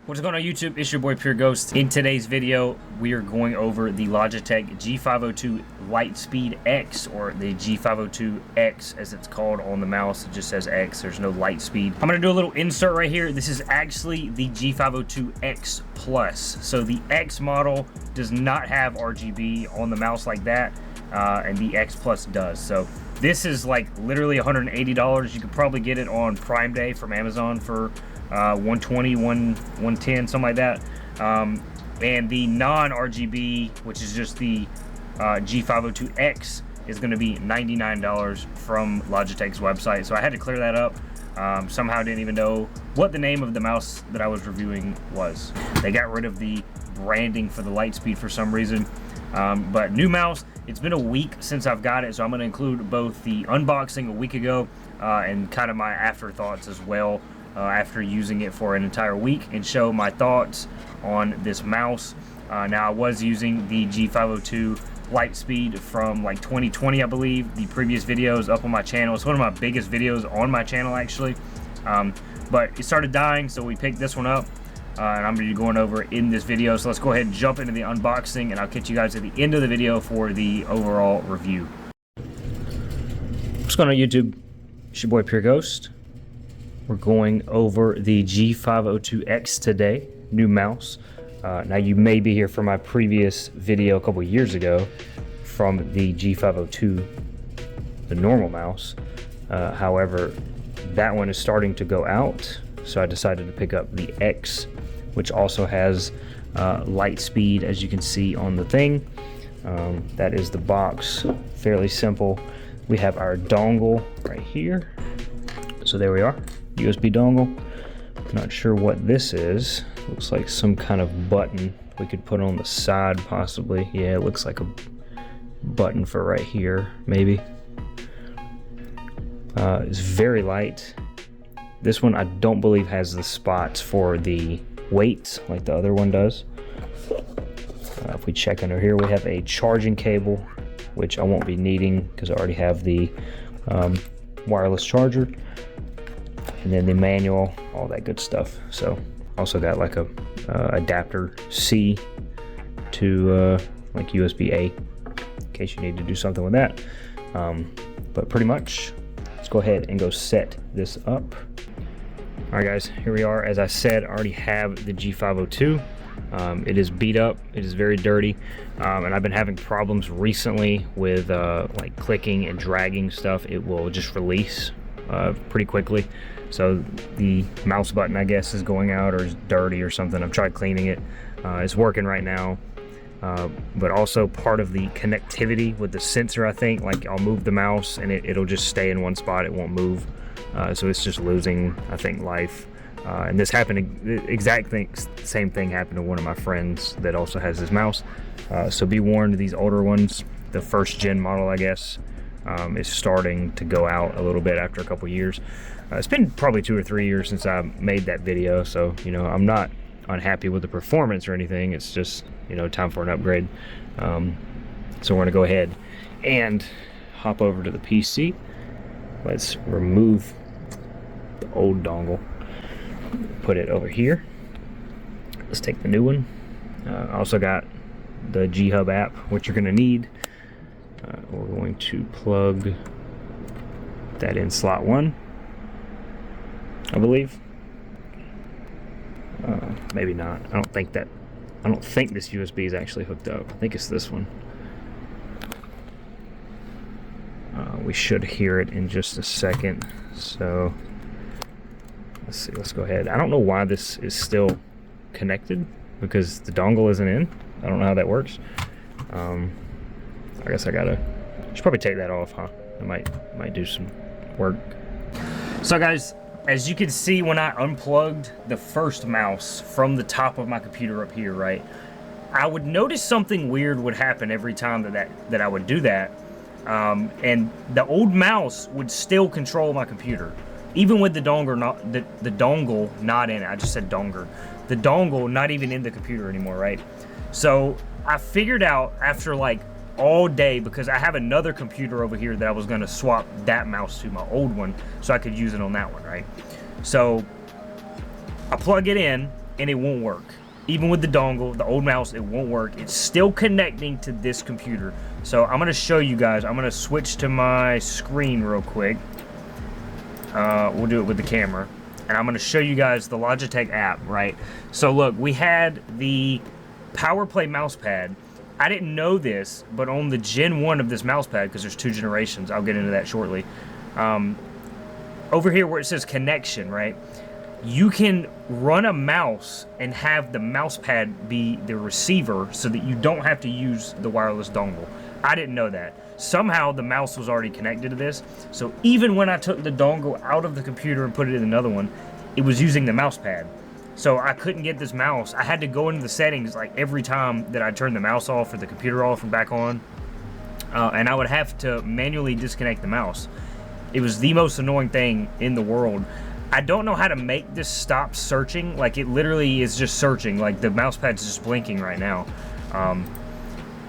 What's going on YouTube? It's your boy Pure Ghost. In today's video, we are going over the Logitech G502 Lightspeed X, or the G502X as it's called on the mouse. It just says X, there's no Lightspeed. I'm gonna do a little insert right here. This is actually the G502X Plus. So the X model does not have RGB on the mouse like that, and the X Plus does. So this is like literally $180. You could probably get it on Prime Day from Amazon for 120, 110, something like that. And the non-RGB, which is just the G502X, is going to be $99 from Logitech's website. So I had to clear that up. Somehow didn't even know what the name of the mouse that I was reviewing was. They got rid of the branding for the Lightspeed for some reason. But new mouse, it's been a week since I've got it, so I'm going to include both the unboxing a week ago and kind of my afterthoughts as well. After using it for an entire week, and show my thoughts on this mouse. Now I was using the G502 Lightspeed from like 2020, I believe. The previous videos up on my channel. It's one of my biggest videos on my channel actually. But it started dying, so we picked this one up, and I'm going to be going over it in this video. So let's go ahead and jump into the unboxing, and I'll catch you guys at the end of the video for the overall review. What's going on YouTube? It's your boy Pure Ghost. We're going over the G502X today, new mouse. Now you may be here for my previous video a couple years ago from the G502, the normal mouse. However, that one is starting to go out, so I decided to pick up the X, which also has Lightspeed, as you can see on the thing. That is the box, fairly simple. We have our dongle right here. So there we are. USB dongle. Not sure what this is. Looks like some kind of button we could put on the side possibly. Yeah, it looks like a button for right here, maybe. It's very light. This one I don't believe has the spots for the weights like the other one does. If we check under here, we have a charging cable, which I won't be needing because I already have the wireless charger. And then the manual, all that good stuff. So also got like a adapter C to like USB-A in case you need to do something with that. But pretty much, let's go ahead and go set this up. All right guys, here we are. As I said, I already have the G502. It is beat up, it is very dirty, and I've been having problems recently with like clicking and dragging stuff. It will just release pretty quickly. So the mouse button, I guess, is going out or is dirty or something. I've tried cleaning it. It's working right now. But also part of the connectivity with the sensor, I think, like I'll move the mouse and it'll just stay in one spot. It won't move. So it's just losing, I think, life. And this happened, same thing happened to one of my friends that also has this mouse. So be warned, these older ones, the first gen model, I guess, is starting to go out a little bit after a couple years. It's been probably 2 or 3 years since I made that video, so you know, I'm not unhappy with the performance or anything. It's just, you know, time for an upgrade. So we're gonna go ahead and hop over to the PC. Let's remove the old dongle, put it over here. Let's take the new one. I also got the G-Hub app, which you're gonna need. We're going to plug that in slot 1, I believe. Maybe not. I don't think this USB is actually hooked up. I think it's this one. We should hear it in just a second. So let's see. Let's go ahead. I don't know why this is still connected because the dongle isn't in. I don't know how that works. I guess I should probably take that off, huh? It might do some work. So guys, as you can see, when I unplugged the first mouse from the top of my computer up here, right, I would notice something weird would happen every time that I would do that. And the old mouse would still control my computer, even with the dongle not in it. I just said donger. The dongle not even in the computer anymore, right? So I figured out after like all day, because I have another computer over here that I was going to swap that mouse to, my old one, so I could use it on that one, right? So I plug it in, and it won't work. Even with the dongle, the old mouse, it won't work. It's still connecting to this computer. So I'm gonna show you guys. I'm gonna switch to my screen real quick. We'll do it with the camera. And I'm gonna show you guys the Logitech app, right? So look, we had the Powerplay mousepad. I didn't know this, but on the Gen 1 of this mousepad, because there's 2 generations, I'll get into that shortly. Over here where it says connection, right? You can run a mouse and have the mousepad be the receiver so that you don't have to use the wireless dongle. I didn't know that. Somehow the mouse was already connected to this, so even when I took the dongle out of the computer and put it in another one, it was using the mousepad. So I couldn't get this mouse. I had to go into the settings like every time that I turned the mouse off or the computer off and back on, and I would have to manually disconnect the mouse. It was the most annoying thing in the world. I don't know how to make this stop searching. Like, it literally is just searching. Like, the mouse pad's just blinking right now.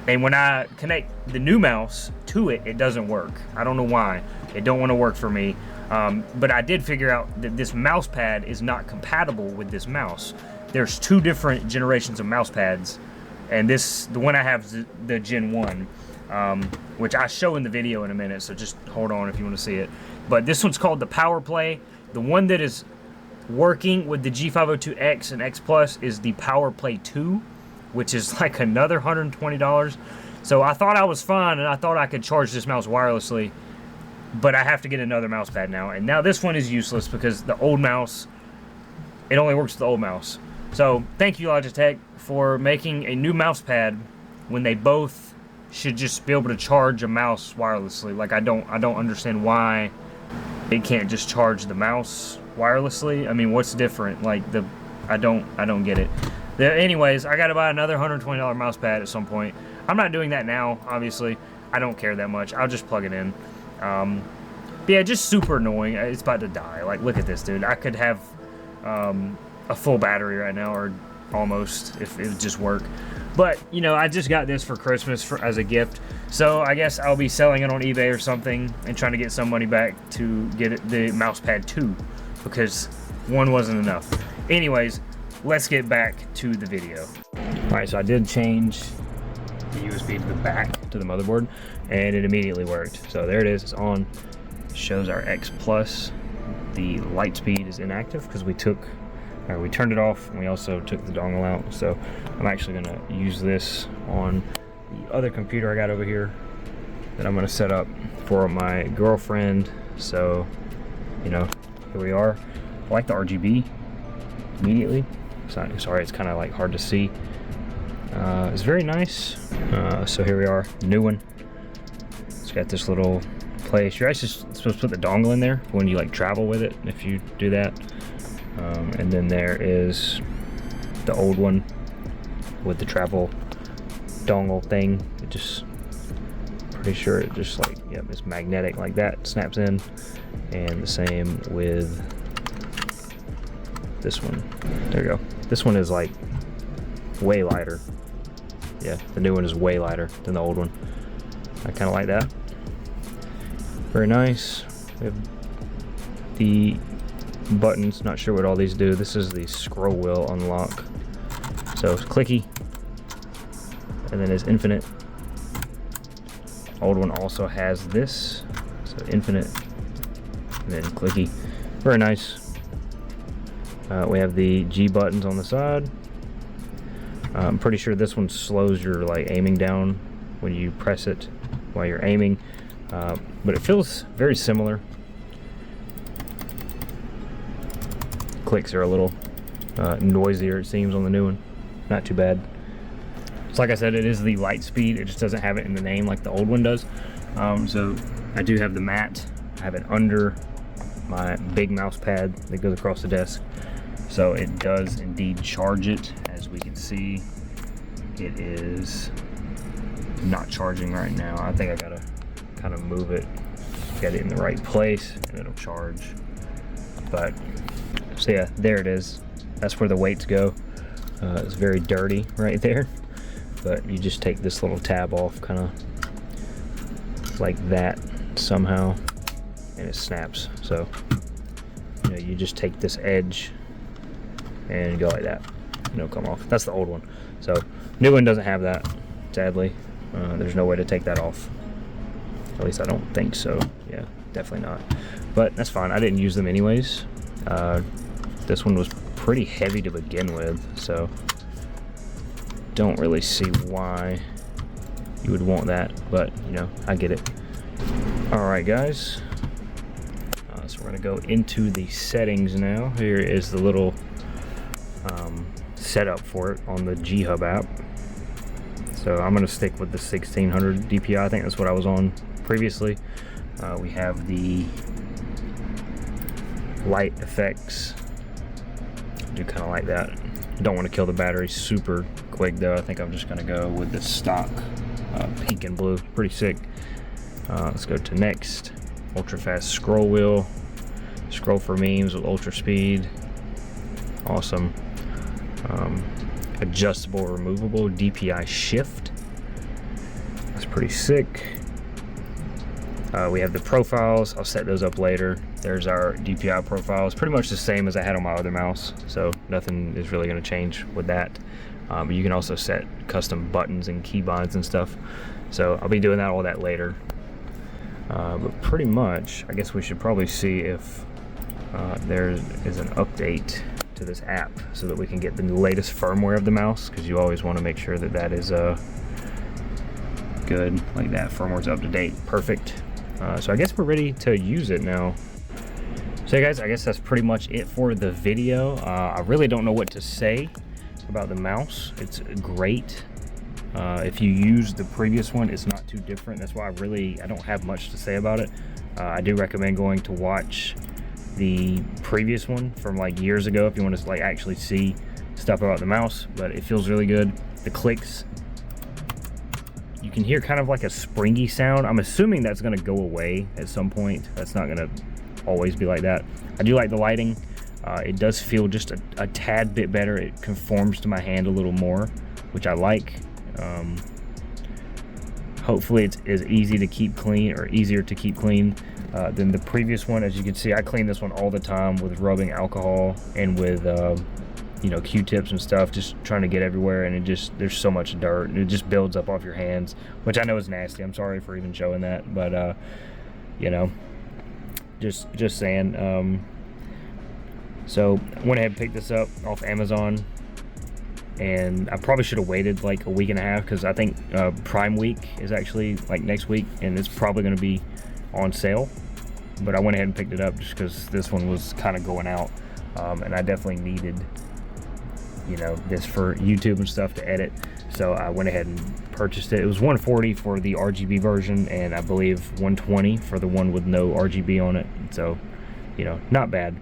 And when I connect the new mouse to it, it doesn't work. I don't know why. It don't want to work for me. But I did figure out that this mouse pad is not compatible with this mouse. There's 2 different generations of mouse pads. And the one I have is the Gen 1. Which I show in the video in a minute, so just hold on if you want to see it. But this one's called the Powerplay. The one that is working with the G502X and X Plus is the Powerplay 2, which is like another $120. So I thought I was fine, and I thought I could charge this mouse wirelessly, but I have to get another mouse pad now. And now this one is useless because the old mouse, it only works with the old mouse. So thank you, Logitech, for making a new mouse pad when they both should just be able to charge a mouse wirelessly. Like, I don't understand why it can't just charge the mouse wirelessly. I mean, what's different? Like, I don't get it. Anyways, I gotta buy another $120 mouse pad at some point. I'm not doing that now, obviously. I don't care that much. I'll just plug it in. But yeah, just super annoying. It's about to die. Like, look at this, dude. I could have a full battery right now, or almost, if it would just work. But, you know, I just got this for Christmas as a gift, so I guess I'll be selling it on eBay or something and trying to get some money back to get the mousepad 2, because 1 wasn't enough. Anyways, let's get back to the video. Alright, so I did change the USB to the back, to the motherboard, and it immediately worked. So there it is, it's on. It shows our X Plus. The Lightspeed is inactive because we turned it off, and we also took the dongle out. So I'm actually gonna use this on the other computer I got over here that I'm gonna set up for my girlfriend. So, you know, here we are. I like the RGB immediately. Sorry, it's kind of like hard to see. It's very nice. So here we are, new one. It's got this little place. You're actually supposed to put the dongle in there when you like travel with it, if you do that. And then there is the old one with the travel dongle thing. It just, pretty sure it just like, yep, it's magnetic like that, snaps in. And the same with this one. There you go. This one is like way lighter. Yeah, the new one is way lighter than the old one. I kind of like that. Very nice. We have the buttons, not sure what all these do. This is the scroll wheel unlock. So it's clicky, and then it's infinite. Old one also has this, so infinite, and then clicky. Very nice. We have the G buttons on the side. I'm pretty sure this one slows your like aiming down when you press it while you're aiming, but it feels very similar. Clicks are a little noisier, it seems, on the new one. Not too bad. So like I said, it is the Lightspeed. It just doesn't have it in the name like the old one does. So I do have the mat. I have it under my big mouse pad that goes across the desk. So it does indeed charge it. As we can see, it is not charging right now. I think I gotta kind of move it, get it in the right place, and it'll charge. But so yeah, there it is. That's where the weights go. It's very dirty right there, but you just take this little tab off, kind of like that somehow, and it snaps. So you know, you just take this edge and go like that. know, come off. That's the old one. So new one doesn't have that, sadly. There's no way to take that off. At least I don't think so. Yeah, definitely not. But that's fine. I didn't use them anyways. This one was pretty heavy to begin with, so don't really see why you would want that, but you know, I get it. All right, guys. So we're gonna go into the settings now. Here is the little setup for it on the G Hub app. So I'm gonna stick with the 1600 DPI. I think that's what I was on previously. We have the light effects. I do kind of like that. Don't want to kill the battery super quick though. I think I'm just gonna go with the stock pink and blue. Pretty sick. Let's go to next. Ultra fast scroll wheel. Scroll for memes with ultra speed. Awesome. Adjustable removable DPI shift. That's pretty sick. We have the profiles. I'll set those up later. There's our DPI profiles. Pretty much the same as I had on my other mouse, so nothing is really going to change with that. But you can also set custom buttons and keybinds and stuff. So I'll be doing all that later. But pretty much, I guess we should probably see if there is an update to this app so that we can get the latest firmware of the mouse, because you always want to make sure that that is good, like that firmware's up to date. Perfect. So I guess we're ready to use it now. So guys, I guess that's pretty much it for the video. I really don't know what to say about the mouse. It's great. If you use the previous one, it's not too different. That's why I don't have much to say about it. I do recommend going to watch the previous one from like years ago if you want to like actually see stuff about the mouse, but it feels really good. The clicks, you can hear kind of like a springy sound. I'm assuming that's going to go away at some point. That's not going to always be like that. I do like the lighting. It does feel just a tad bit better. It conforms to my hand a little more, which I like. Hopefully it's as easy to keep clean, or easier to keep clean than the previous one. As you can see, I clean this one all the time with rubbing alcohol and with you know, Q-tips and stuff, just trying to get everywhere, and there's so much dirt and it just builds up off your hands, which I know is nasty. I'm sorry for even showing that, but you know, just saying. So I went ahead and picked this up off Amazon, and I probably should have waited like a week and a half, because I think Prime Week is actually like next week, and it's probably going to be on sale. But I went ahead and picked it up just because this one was kind of going out, and I definitely needed, you know, this for YouTube and stuff to edit. So I went ahead and purchased it. It was $140 for the RGB version, and I believe $120 for the one with no RGB on it. So, you know, not bad.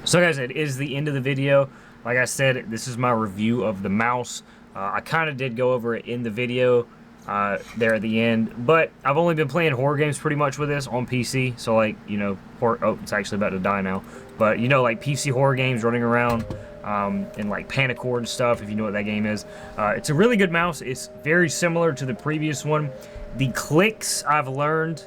So guys, it is the end of the video. Like I said, this is my review of the mouse. I kind of did go over it in the video there at the end, but I've only been playing horror games pretty much with this on PC. So like, you know, oh, it's actually about to die now. But you know, like PC horror games, running around and like Panicord and stuff, if you know what that game is. It's a really good mouse. It's very similar to the previous one. The clicks, I've learned,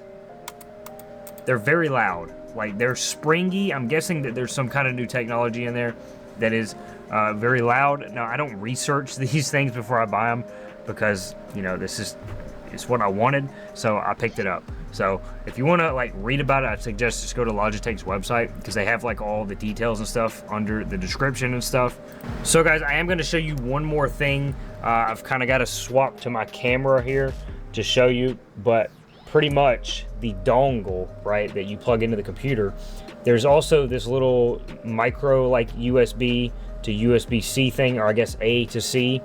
they're very loud. Like, they're springy. I'm guessing that there's some kind of new technology in there that is very loud. Now, I don't research these things before I buy them, because, you know, it's what I wanted, so I picked it up. So if you want to like read about it, I suggest just go to Logitech's website, because they have like all the details and stuff under the description and stuff. So guys, I am going to show you one more thing. I've kind of got to swap to my camera here to show you, but pretty much the dongle, right, that you plug into the computer, there's also this little micro like USB to USB-C thing, or I guess A to C.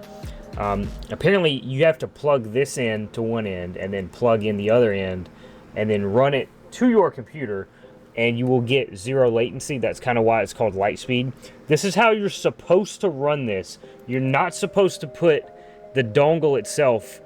Apparently you have to plug this in to one end and then plug in the other end and then run it to your computer, and you will get 0 latency. That's kind of why it's called Lightspeed. This is how you're supposed to run this. You're not supposed to put the dongle itself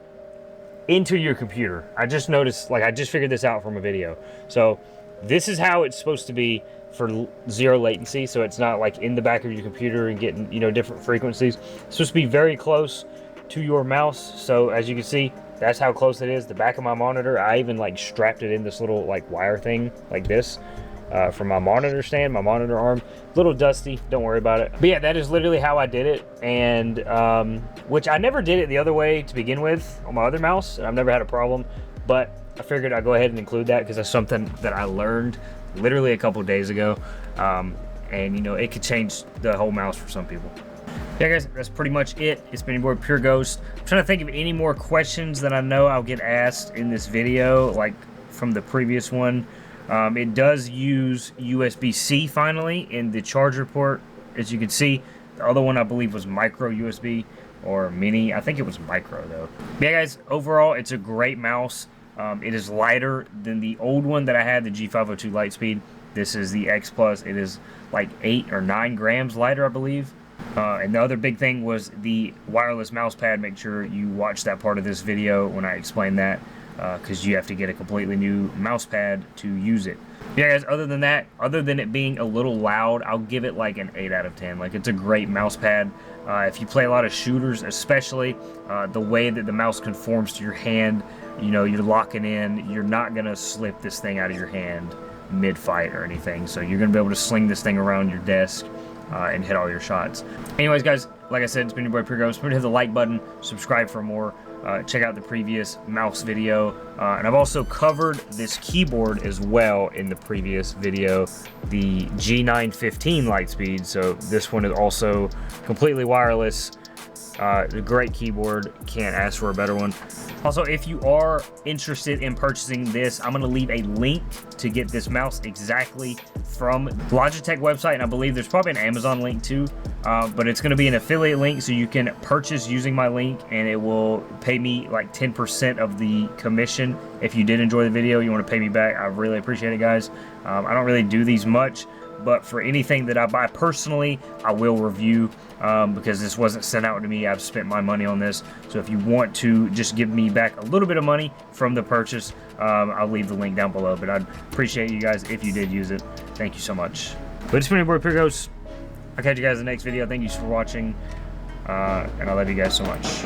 into your computer. I just noticed, like, I just figured this out from a video. So this is how it's supposed to be for 0 latency, so it's not like in the back of your computer and getting, you know, different frequencies. It's supposed to be very close to your mouse. So as you can see, that's how close it is. The back of my monitor, I even like strapped it in this little like wire thing like this, for my monitor stand, my monitor arm. A little dusty, don't worry about it. But yeah, that is literally how I did it, and which I never did it the other way to begin with on my other mouse, and I've never had a problem, but I figured I'd go ahead and include that because that's something that I learned literally a couple days ago, and you know, it could change the whole mouse for some people. Yeah guys, that's pretty much it. It's been your boy Pure Ghost. I'm trying to think of any more questions that I know I'll get asked in this video, like from the previous one. It does use USB-C finally in the charger port, as you can see. The other one I believe was micro USB or mini. I think it was micro though. But yeah guys, overall it's a great mouse. It is lighter than the old one that I had, the G502 Lightspeed. This is the X Plus. It is like 8 or 9 grams lighter, I believe. And the other big thing was the wireless mouse pad. Make sure you watch that part of this video when I explain that, because you have to get a completely new mouse pad to use it. Yeah guys, other than that, other than it being a little loud, I'll give it like an 8 out of 10. Like, it's a great mouse pad. If you play a lot of shooters, especially, the way that the mouse conforms to your hand, you know, you're locking in, you're not gonna slip this thing out of your hand mid-fight or anything. So you're gonna be able to sling this thing around your desk and hit all your shots. Anyways guys, like I said, it's been your boy Pure Ghost. Remember to hit the like button, subscribe for more. Check out the previous mouse video, and I've also covered this keyboard as well in the previous video, the G915 Lightspeed. So this one is also completely wireless. A great keyboard, can't ask for a better one. Also, if you are interested in purchasing this, I'm going to leave a link to get this mouse exactly from the Logitech website, and I believe there's probably an Amazon link too, but it's going to be an affiliate link, so you can purchase using my link, and it will pay me like 10% of the commission. If you did enjoy the video, you want to pay me back, I really appreciate it guys. I don't really do these much, but for anything that I buy personally, I will review, because this wasn't sent out to me. I've spent my money on this. So if you want to just give me back a little bit of money from the purchase, I'll leave the link down below. But I'd appreciate you guys if you did use it. Thank you so much. But it's been your boy Pure Ghost. I'll catch you guys in the next video. Thank you for watching, and I love you guys so much.